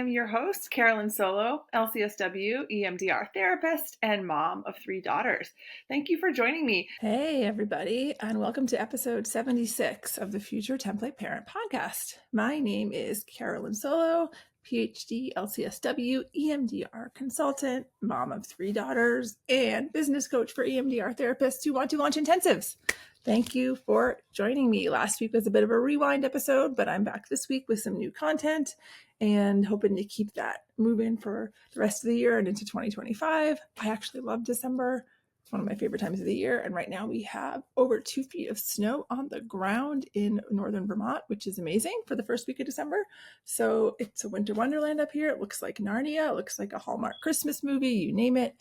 I'm your host, Carolyn Solo, LCSW, EMDR therapist, and mom of 3 daughters. Thank you for joining me. Hey, everybody, and welcome to episode 76 of the Future Template Parent Podcast. My name is Carolyn Solo, PhD, LCSW, EMDR consultant, mom of 3 daughters, and business coach for EMDR therapists who want to launch intensives. Thank you for joining me. Last week was a bit of a rewind episode, but I'm back this week with some new content and hoping to keep that moving for the rest of the year and into 2025. I actually love December. It's one of my favorite times of the year. And right now we have over 2 feet of snow on the ground in northern Vermont, which is amazing for the first week of December. So it's a winter wonderland up here. It looks like Narnia. It looks like a Hallmark Christmas movie, you name it.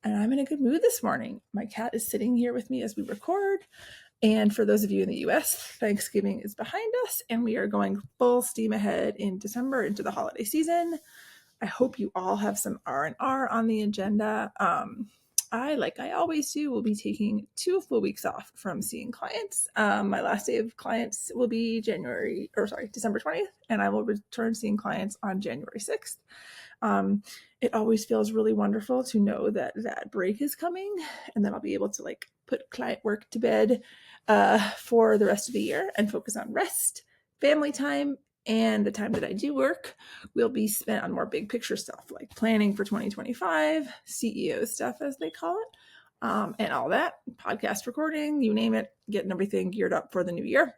And I'm in a good mood this morning. My cat is sitting here with me as we record. And for those of you in the US, Thanksgiving is behind us, and we are going full steam ahead in December into the holiday season. I hope you all have some R&R on the agenda. Like I always do, will be taking 2 full weeks off from seeing clients. My last day of clients will be December 20th, and I will return seeing clients on January 6th. It always feels really wonderful to know that that break is coming, and then I'll be able to put client work to bed for the rest of the year and focus on rest, family time, and the time that I do work will be spent on more big picture stuff like planning for 2025, CEO stuff, as they call it, and all that, podcast recording, you name it, getting everything geared up for the new year.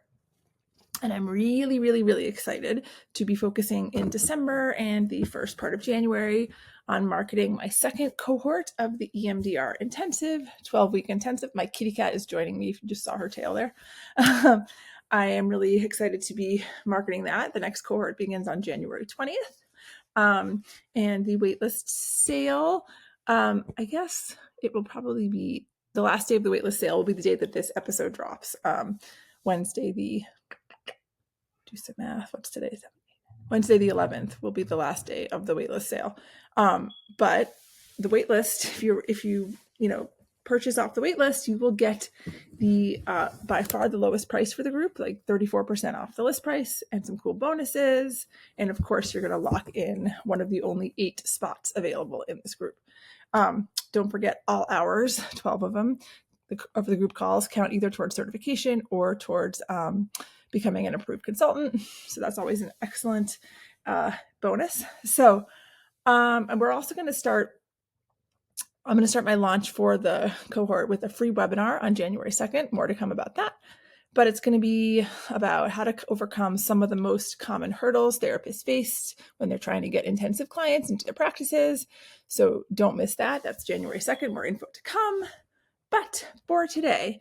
And I'm really, really, really excited to be focusing in December and the first part of January on marketing my second cohort of the EMDR Intensive, 12-week intensive. My kitty cat is joining me if you just saw her tail there. I am really excited to be marketing that. The next cohort begins on January 20th. And the waitlist sale, I guess it will probably be the last day of the waitlist sale will be the day that this episode drops. Wednesday the do some math. What's today? Wednesday the 11th will be the last day of the waitlist sale. But the waitlist, if you purchase off the waitlist, you will get the by far the lowest price for the group, like 34% off the list price, and some cool bonuses. And of course, you're going to lock in one of the only 8 spots available in this group. Don't forget all hours, 12 of them, of the group calls count either towards certification or towards becoming an approved consultant. So that's always an excellent bonus. So, and we're also going to start, I'm going to start my launch for the cohort with a free webinar on January 2nd. More to come about that. But it's going to be about how to overcome some of the most common hurdles therapists face when they're trying to get intensive clients into their practices. So don't miss that. That's January 2nd. More info to come. But for today,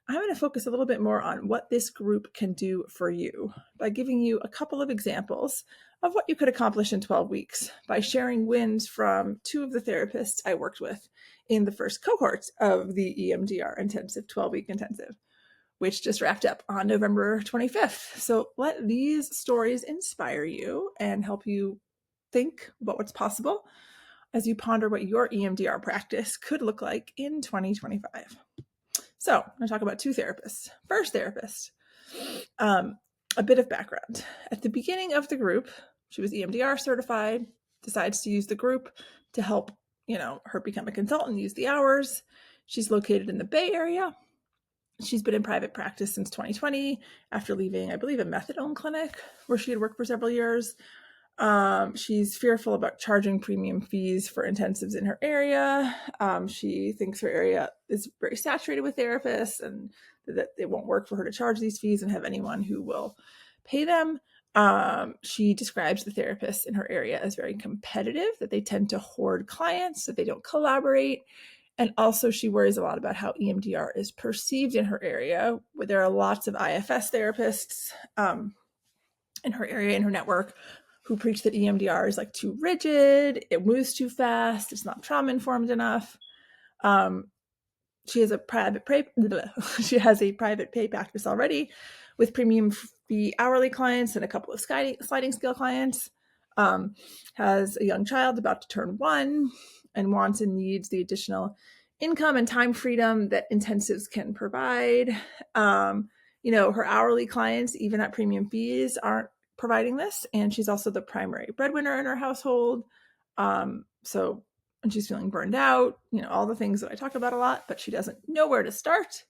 I'm going to focus a little bit more on what this group can do for you by giving you a couple of examples of what you could accomplish in 12 weeks by sharing wins from 2 of the therapists I worked with in the first cohort of the EMDR Intensive 12-week intensive, which just wrapped up on November 25th. So let these stories inspire you and help you think about what's possible as you ponder what your EMDR practice could look like in 2025. So I'm going to talk about 2 therapists. First therapist, a bit of background. At the beginning of the group, she was EMDR certified, decides to use the group to help, her become a consultant, use the hours. She's located in the Bay Area. She's been in private practice since 2020 after leaving, I believe, a methadone clinic where she had worked for several years. She's fearful about charging premium fees for intensives in her area. She thinks her area is very saturated with therapists and that it won't work for her to charge these fees and have anyone who will pay them. She describes the therapists in her area as very competitive, that they tend to hoard clients, that they don't collaborate. And also she worries a lot about how EMDR is perceived in her area, where there are lots of IFS therapists in her area, in her network, who preach that EMDR is too rigid, it moves too fast, it's not trauma-informed enough. She has a private pay practice already with premium fee hourly clients and a couple of sliding scale clients. Has a young child about to turn 1 and wants and needs the additional income and time freedom that intensives can provide. Her hourly clients, even at premium fees, aren't providing this, and she's also the primary breadwinner in her household. And she's feeling burned out, all the things that I talk about a lot, but she doesn't know where to start.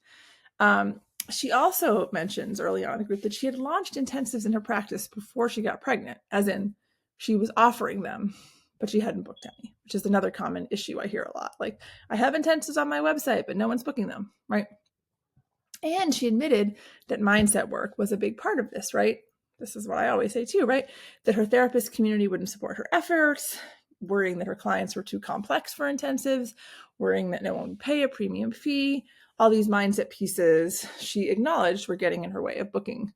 She also mentions early on in the group that she had launched intensives in her practice before she got pregnant, as in she was offering them, but she hadn't booked any, which is another common issue I hear a lot. Like, I have intensives on my website, but no one's booking them, right? And she admitted that mindset work was a big part of this, right? This is what I always say too, right? That her therapist community wouldn't support her efforts, worrying that her clients were too complex for intensives, worrying that no one would pay a premium fee. All these mindset pieces she acknowledged were getting in her way of booking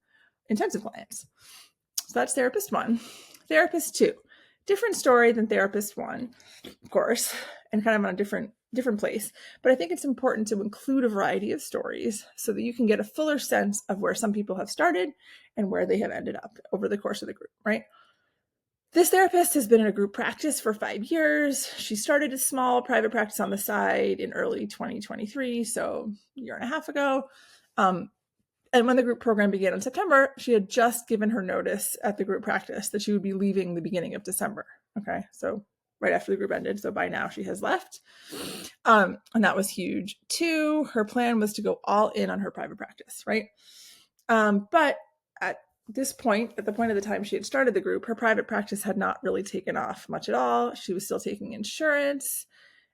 intensive clients. So that's therapist 1. Therapist 2, different story than therapist 1, of course, and kind of on a different place. But I think it's important to include a variety of stories so that you can get a fuller sense of where some people have started and where they have ended up over the course of the group, right? This therapist has been in a group practice for 5 years. She started a small private practice on the side in early 2023, so a year and a half ago. And when the group program began in September, she had just given her notice at the group practice that she would be leaving the beginning of December. Okay, so right after the group ended. So by now she has left. And that was huge. 2, her plan was to go all in on her private practice, right? But at this point, at the point of the time she had started the group, her private practice had not really taken off much at all. She was still taking insurance,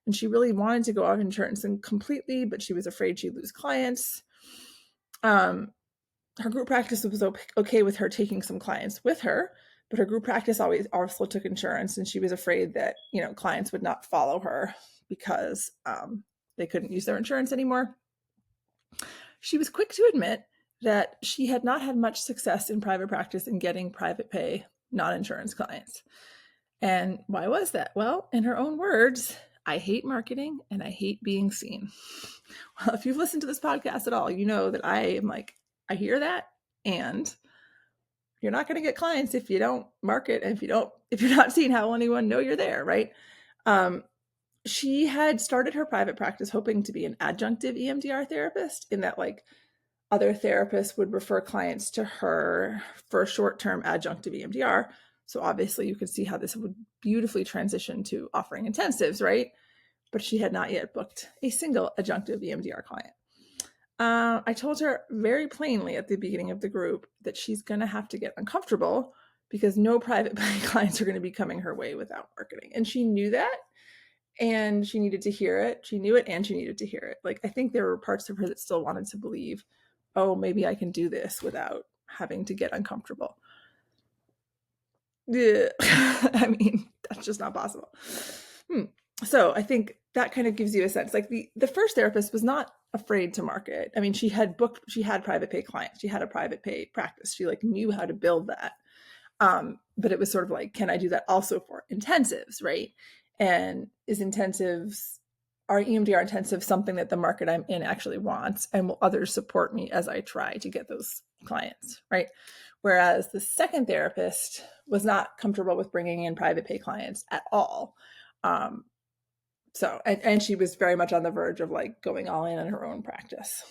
and she really wanted to go off insurance and completely, but she was afraid she'd lose clients. Her group practice was okay with her taking some clients with her, but her group practice always also took insurance, and she was afraid that, clients would not follow her because they couldn't use their insurance anymore. She was quick to admit that she had not had much success in private practice in getting private pay non-insurance clients. And why was that? Well, in her own words, I hate marketing and I hate being seen. Well, if you've listened to this podcast at all, you know that I am like, I hear that, and you're not going to get clients if you don't market, and if you're not seeing how anyone know you're there, right? She had started her private practice hoping to be an adjunctive EMDR therapist, in that like other therapists would refer clients to her for short-term adjunctive EMDR. So obviously you could see how this would beautifully transition to offering intensives, right? But she had not yet booked a single adjunctive EMDR client. I told her very plainly at the beginning of the group that she's going to have to get uncomfortable because no private pay clients are going to be coming her way without marketing. And she knew that, and she needed to hear it. She knew it, and she needed to hear it. Like, I think there were parts of her that still wanted to believe, oh, maybe I can do this without having to get uncomfortable. I mean, that's just not possible. So I think that kind of gives you a sense. Like the first therapist was not afraid to market. I mean, she had private pay clients. She had a private pay practice. She like knew how to build that. But it was sort of like, can I do that also for intensives, right? And are EMDR intensive something that the market I'm in actually wants? And will others support me as I try to get those clients, right? Whereas the second therapist was not comfortable with bringing in private pay clients at all. And she was very much on the verge of like going all in on her own practice.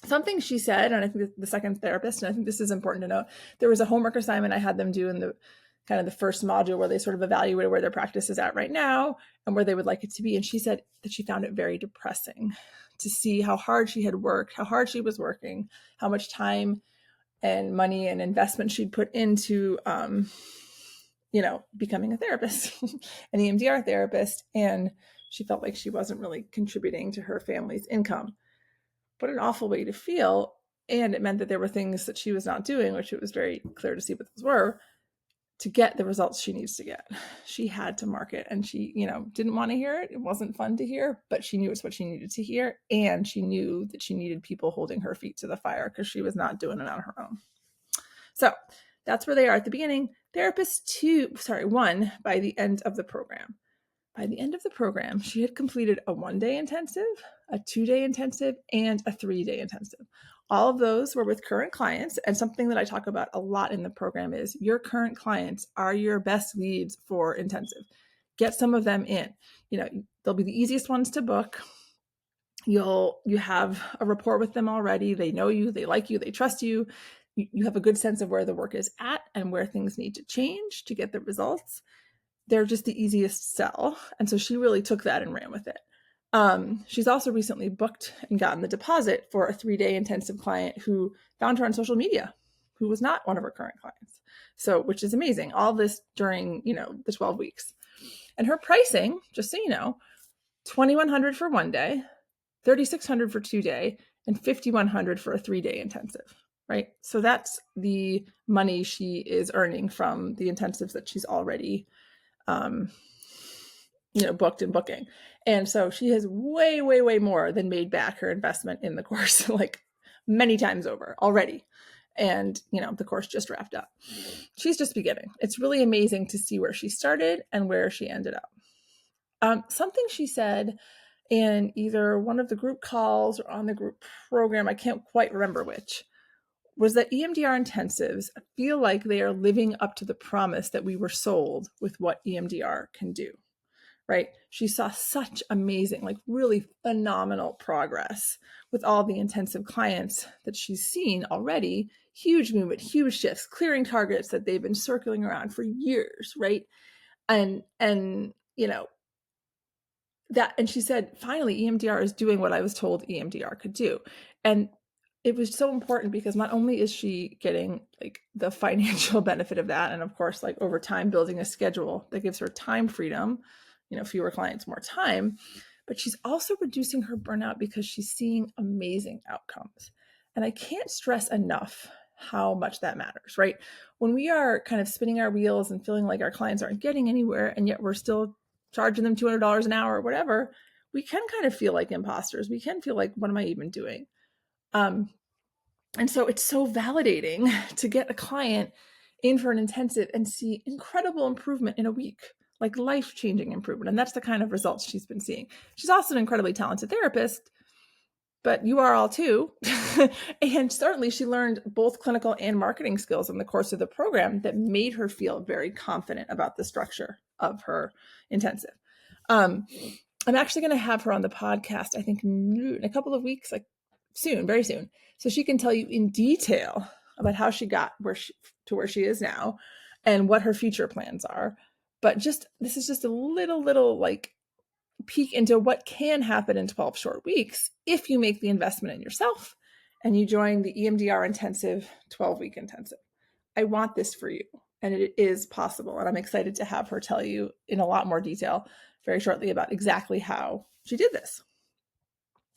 Something she said, and I think the second therapist, and I think this is important to note, there was a homework assignment I had them do in the kind of the first module where they sort of evaluated where their practice is at right now and where they would like it to be. And she said that she found it very depressing to see how hard she had worked, how hard she was working, how much time and money and investment she'd put into, becoming a therapist, an EMDR therapist. And she felt like she wasn't really contributing to her family's income. What an awful way to feel. And it meant that there were things that she was not doing, which it was very clear to see what those were, to get the results she needs to get. She had to market, and she, didn't want to hear it. It wasn't fun to hear, but she knew it's what she needed to hear. And she knew that she needed people holding her feet to the fire because she was not doing it on her own. So that's where they are at the beginning. Therapist 1, by the end of the program. By the end of the program, she had completed a 1-day intensive, a 2-day intensive, and a 3-day intensive. All of those were with current clients. And something that I talk about a lot in the program is your current clients are your best leads for intensive. Get some of them in. They'll be the easiest ones to book. You have a rapport with them already. They know you, they like you, they trust you. you have a good sense of where the work is at and where things need to change to get the results, they're just the easiest sell. And so she really took that and ran with it. She's also recently booked and gotten the deposit for a 3-day intensive client who found her on social media, who was not one of her current clients. So, which is amazing. All this during, the 12 weeks. And her pricing, just so you know, $2,100 for 1 day, $3,600 for 2-day, and $5,100 for a 3-day intensive, right? So that's the money she is earning from the intensives that she's already booked and booking. And so she has way, way, way more than made back her investment in the course, like many times over already. And, the course just wrapped up. She's just beginning. It's really amazing to see where she started and where she ended up. Something she said in either one of the group calls or on the group program, I can't quite remember which, was that EMDR intensives feel like they are living up to the promise that we were sold with what EMDR can do, right? She saw such amazing, like really phenomenal progress with all the intensive clients that she's seen already. Huge movement, huge shifts, clearing targets that they've been circling around for years, right? And and she said, finally, EMDR is doing what I was told EMDR could do. And it was so important because not only is she getting like the financial benefit of that, and of course, like over time, building a schedule that gives her time freedom, fewer clients, more time, but she's also reducing her burnout because she's seeing amazing outcomes. And I can't stress enough how much that matters, right? When we are kind of spinning our wheels and feeling like our clients aren't getting anywhere, and yet we're still charging them $200 an hour or whatever, we can kind of feel like imposters. We can feel like, what am I even doing? And so it's so validating to get a client in for an intensive and see incredible improvement in a week, like life-changing improvement. And that's the kind of results she's been seeing. She's also an incredibly talented therapist, but you are all too. And certainly she learned both clinical and marketing skills in the course of the program that made her feel very confident about the structure of her intensive. I'm actually going to have her on the podcast, I think in a couple of weeks, like soon, very soon. So she can tell you in detail about how she got where she is now and what her future plans are. But this is just a little like peek into what can happen in 12 short weeks if you make the investment in yourself and you join the EMDR Intensive 12-week intensive. I want this for you, and it is possible. And I'm excited to have her tell you in a lot more detail very shortly about exactly how she did this.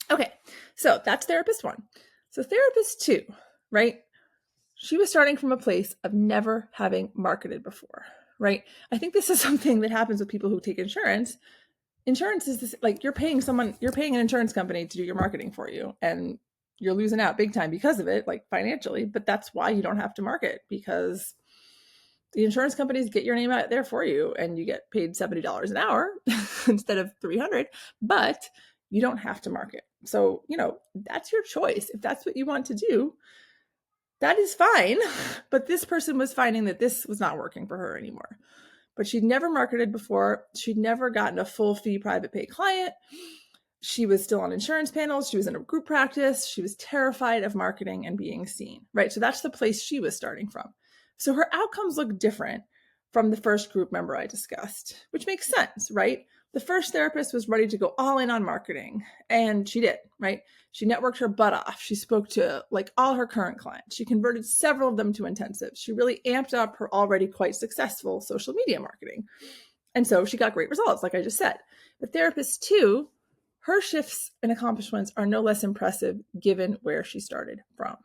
Okay, so that's therapist 1. So therapist 2, right? She was starting from a place of never having marketed before, right? I think this is something that happens with people who take insurance. Insurance is this, like you're paying an insurance company to do your marketing for you, and you're losing out big time because of it, like financially, but that's why you don't have to market, because the insurance companies get your name out there for you and you get paid $70 an hour instead of $300, but you don't have to market. So, that's your choice. If that's what you want to do, that is fine. But this person was finding that this was not working for her anymore. But she'd never marketed before. She'd never gotten a full fee private pay client. She was still on insurance panels. She was in a group practice. She was terrified of marketing and being seen, right? So that's the place she was starting from. So her outcomes look different from the first group member I discussed, which makes sense, right? The first therapist was ready to go all in on marketing, and she did, right? She networked her butt off. She spoke to like all her current clients. She converted several of them to intensives. She really amped up her already quite successful social media marketing. And so she got great results, like I just said. But therapist 2, her shifts and accomplishments are no less impressive given where she started from.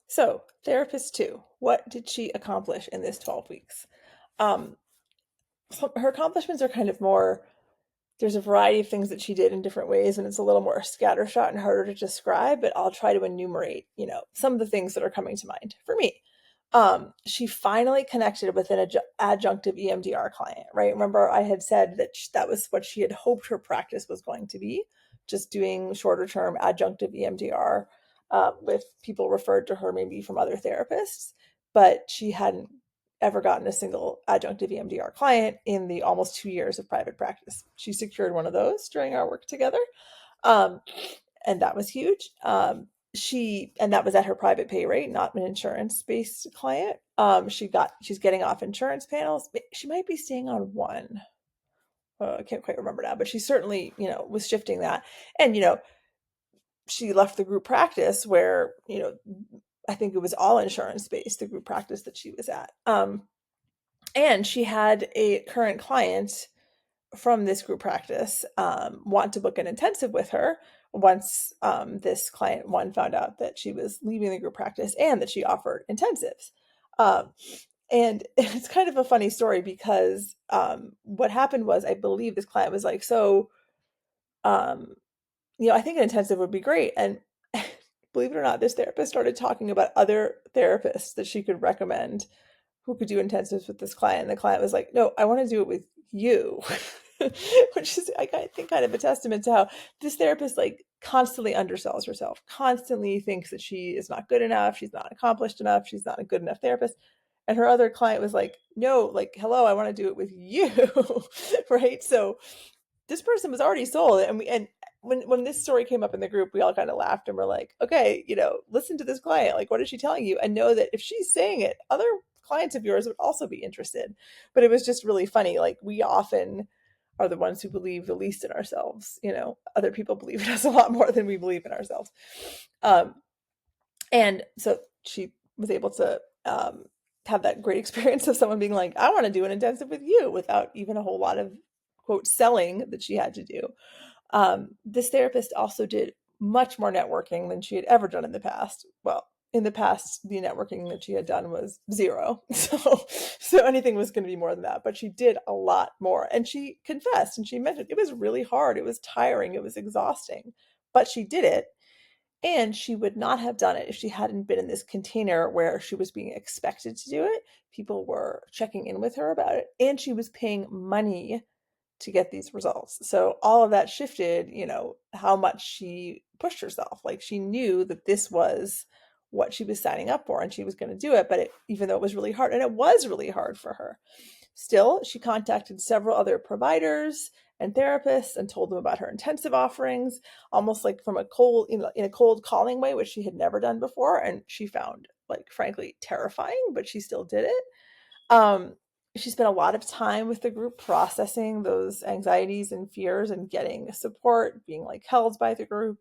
So therapist 2, what did she accomplish in this 12 weeks? So her accomplishments are kind of more, there's a variety of things that she did in different ways, and it's a little more scattershot and harder to describe, but I'll try to enumerate, some of the things that are coming to mind for me. She finally connected with an adjunctive EMDR client, right? Remember, I had said that that was what she had hoped her practice was going to be, just doing shorter term adjunctive EMDR with people referred to her maybe from other therapists, but she hadn't ever gotten a single adjunctive EMDR client in the almost 2 years of private practice. She secured one of those during our work together. And that was huge. and that was at her private pay rate, not an insurance-based client. She's getting off insurance panels. She might be staying on one. I can't quite remember now, but she certainly, was shifting that. And, she left the group practice where, I think it was all insurance-based, the group practice that she was at. And she had a current client from this group practice want to book an intensive with her once this client one found out that she was leaving the group practice and that she offered intensives. And it's kind of a funny story because what happened was, I believe this client was like, so, I think an intensive would be great. And believe it or not, this therapist started talking about other therapists that she could recommend who could do intensives with this client. And the client was like, no, I want to do it with you, which is, I think, kind of a testament to how this therapist like constantly undersells herself, constantly thinks that she is not good enough. She's not accomplished enough. She's not a good enough therapist. And her other client was like, no, like, hello, I want to do it with you. Right. So this person was already sold. And when this story came up in the group, we all kind of laughed and were like, okay, listen to this client. Like, what is she telling you? And know that if she's saying it, other clients of yours would also be interested. But it was just really funny. Like, we often are the ones who believe the least in ourselves. Other people believe in us a lot more than we believe in ourselves. And so she was able to have that great experience of someone being like, I want to do an intensive with you, without even a whole lot of, quote, selling that she had to do. This therapist also did much more networking than she had ever done in the past. Well, in the past, the networking that she had done was zero. So anything was going to be more than that. But she did a lot more. And she confessed and she mentioned it was really hard. It was tiring. It was exhausting. But she did it. And she would not have done it if she hadn't been in this container where she was being expected to do it. People were checking in with her about it. And she was paying money to get these results. So all of that shifted, how much she pushed herself. Like, she knew that this was what she was signing up for and she was going to do it. But even though it was really hard, and it was really hard for her, still, she contacted several other providers and therapists and told them about her intensive offerings, almost like from a cold, in a cold calling way, which she had never done before. And she found, like, frankly, terrifying, but she still did it. She spent a lot of time with the group processing those anxieties and fears and getting support, being like held by the group,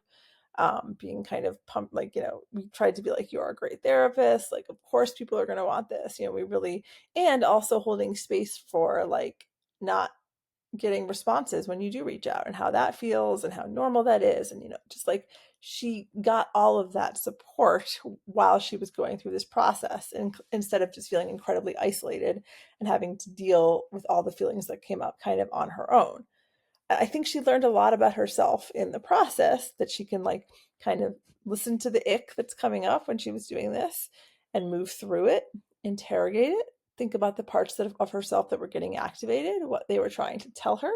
being kind of pumped, like, we tried to be like, you're a great therapist. Like, of course, people are going to want this. We really, and also holding space for like not getting responses when you do reach out and how that feels and how normal that is. And, just like she got all of that support while she was going through this process, and instead of just feeling incredibly isolated and having to deal with all the feelings that came up kind of on her own. I think she learned a lot about herself in the process, that she can like kind of listen to the ick that's coming up when she was doing this and move through it, interrogate it, think about the parts of herself that were getting activated, what they were trying to tell her,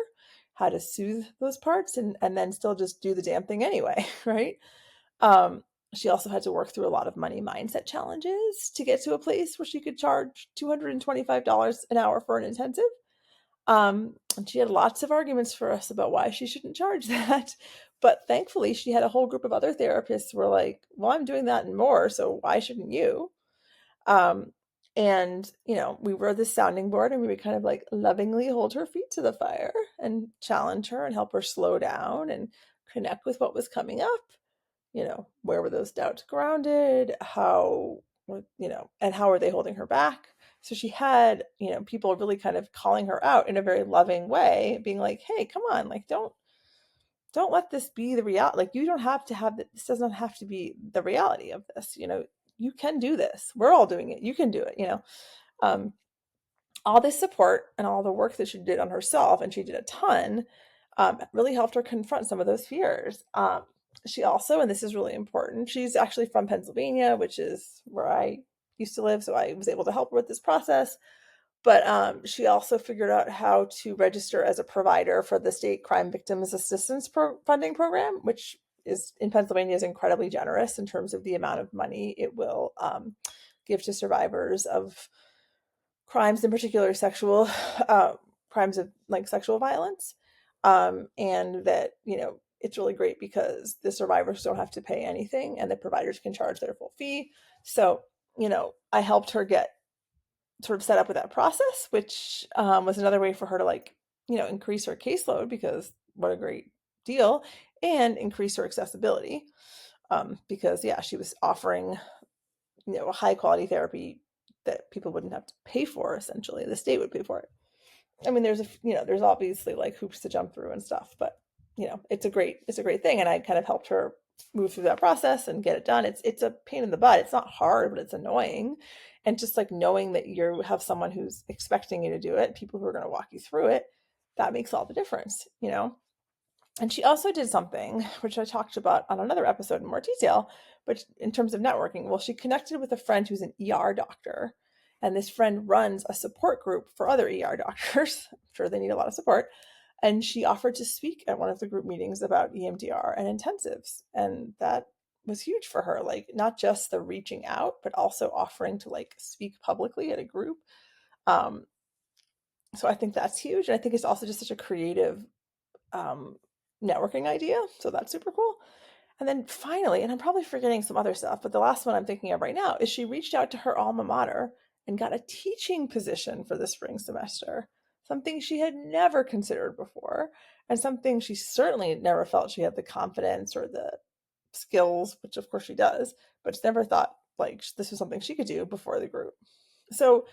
how to soothe those parts, and then still just do the damn thing anyway, right? She also had to work through a lot of money mindset challenges to get to a place where she could charge $225 an hour for an intensive. And she had lots of arguments for us about why she shouldn't charge that. But thankfully, she had a whole group of other therapists who were like, well, I'm doing that and more, so why shouldn't you? And, we were the sounding board, and we would kind of like lovingly hold her feet to the fire and challenge her and help her slow down and connect with what was coming up. Where were those doubts grounded? And how are they holding her back? So she had, people really kind of calling her out in a very loving way, being like, hey, come on, like, don't let this be the reality. Like, you don't have to have this doesn't have to be the reality of this. You can do this. We're all doing it. You can do it, all this support and all the work that she did on herself, and she did a ton, really helped her confront some of those fears. She also, and this is really important, she's actually from Pennsylvania, which is where I used to live, so I was able to help her with this process. But she also figured out how to register as a provider for the state crime victims assistance funding program, which is in Pennsylvania is incredibly generous in terms of the amount of money it will give to survivors of crimes, in particular sexual crimes of like sexual violence. And that, it's really great because the survivors don't have to pay anything and the providers can charge their full fee. So, I helped her get sort of set up with that process, which was another way for her to increase her caseload, because what a great deal, and increase her accessibility, because yeah, she was offering a high quality therapy that people wouldn't have to pay for. Essentially, the state would pay for it. I mean, there's obviously like hoops to jump through and stuff, but it's a great thing, and I kind of helped her move through that process and get it done. It's a pain in the butt. It's not hard, but it's annoying. And just like knowing that you have someone who's expecting you to do it, people who are going to walk you through it, that makes all the difference. And she also did something which I talked about on another episode in more detail, but in terms of networking, well, she connected with a friend who's an ER doctor, and this friend runs a support group for other ER doctors. I'm sure they need a lot of support. And she offered to speak at one of the group meetings about EMDR and intensives. And that was huge for her, like not just the reaching out, but also offering to like speak publicly at a group. Um, so I think that's huge. And I think it's also just such a creative um, networking idea. So that's super cool. And then finally, and I'm probably forgetting some other stuff, but the last one I'm thinking of right now is she reached out to her alma mater and got a teaching position for the spring semester, something she had never considered before, and something she certainly never felt she had the confidence or the skills, which of course she does, but she never thought like this was something she could do before the group. So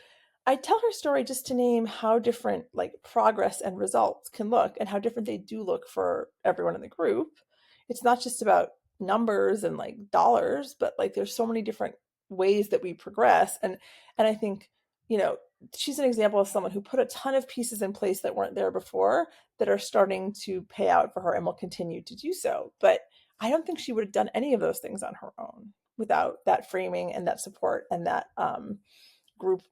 I tell her story just to name how different like progress and results can look, and how different they do look for everyone in the group. It's not just about numbers and like dollars, but like there's so many different ways that we progress. And I think, she's an example of someone who put a ton of pieces in place that weren't there before, that are starting to pay out for her and will continue to do so. But I don't think she would have done any of those things on her own without that framing and that support and that group,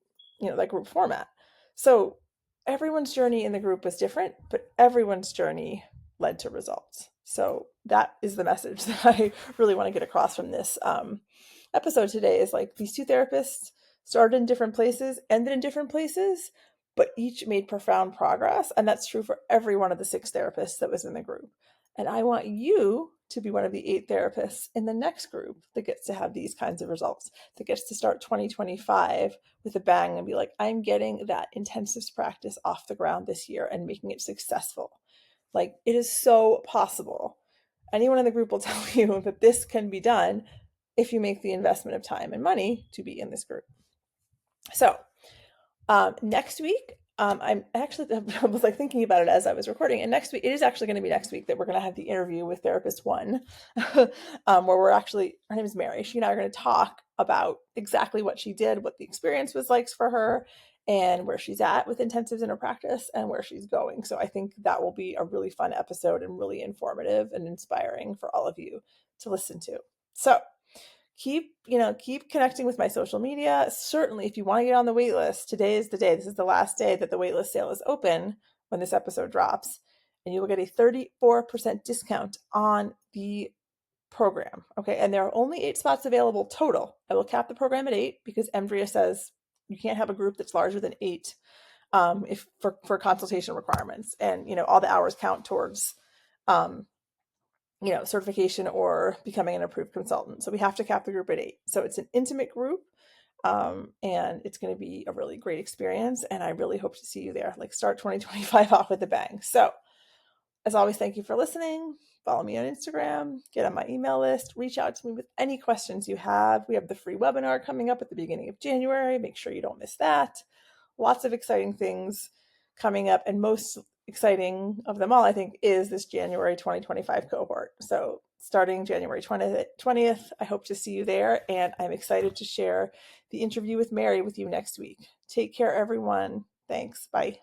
that group format. So everyone's journey in the group was different, but everyone's journey led to results. So that is the message that I really want to get across from this episode today, is like these two therapists started in different places, ended in different places, but each made profound progress. And that's true for every one of the 6 therapists that was in the group. And I want you to be one of the 8 therapists in the next group that gets to have these kinds of results, that gets to start 2025 with a bang and be like, I'm getting that intensives practice off the ground this year and making it successful. Like, it is so possible. Anyone in the group will tell you that this can be done if you make the investment of time and money to be in this group. So next week, I'm actually, I was like thinking about it as I was recording, and next week, it is actually going to be next week that we're going to have the interview with therapist 1, where her name is Mary. She and I are going to talk about exactly what she did, what the experience was like for her, and where she's at with intensives in her practice and where she's going. So I think that will be a really fun episode and really informative and inspiring for all of you to listen to. So keep connecting with my social media. Certainly, if you want to get on the wait list, today is the day. This is the last day that the waitlist sale is open when this episode drops, and you will get a 34% discount on the program. Okay, and there are only 8 spots available total. I will cap the program at 8 because MDRIA says you can't have a group that's larger than 8 if for consultation requirements, and all the hours count towards certification or becoming an approved consultant. So we have to cap the group at 8. So it's an intimate group, and it's going to be a really great experience. And I really hope to see you there. Like, start 2025 off with a bang. So as always, thank you for listening. Follow me on Instagram, get on my email list, reach out to me with any questions you have. We have the free webinar coming up at the beginning of January. Make sure you don't miss that. Lots of exciting things coming up, and most exciting of them all, I think, is this January 2025 cohort. So starting January 20th, I hope to see you there, and I'm excited to share the interview with Mary with you next week. Take care, everyone. Thanks. Bye.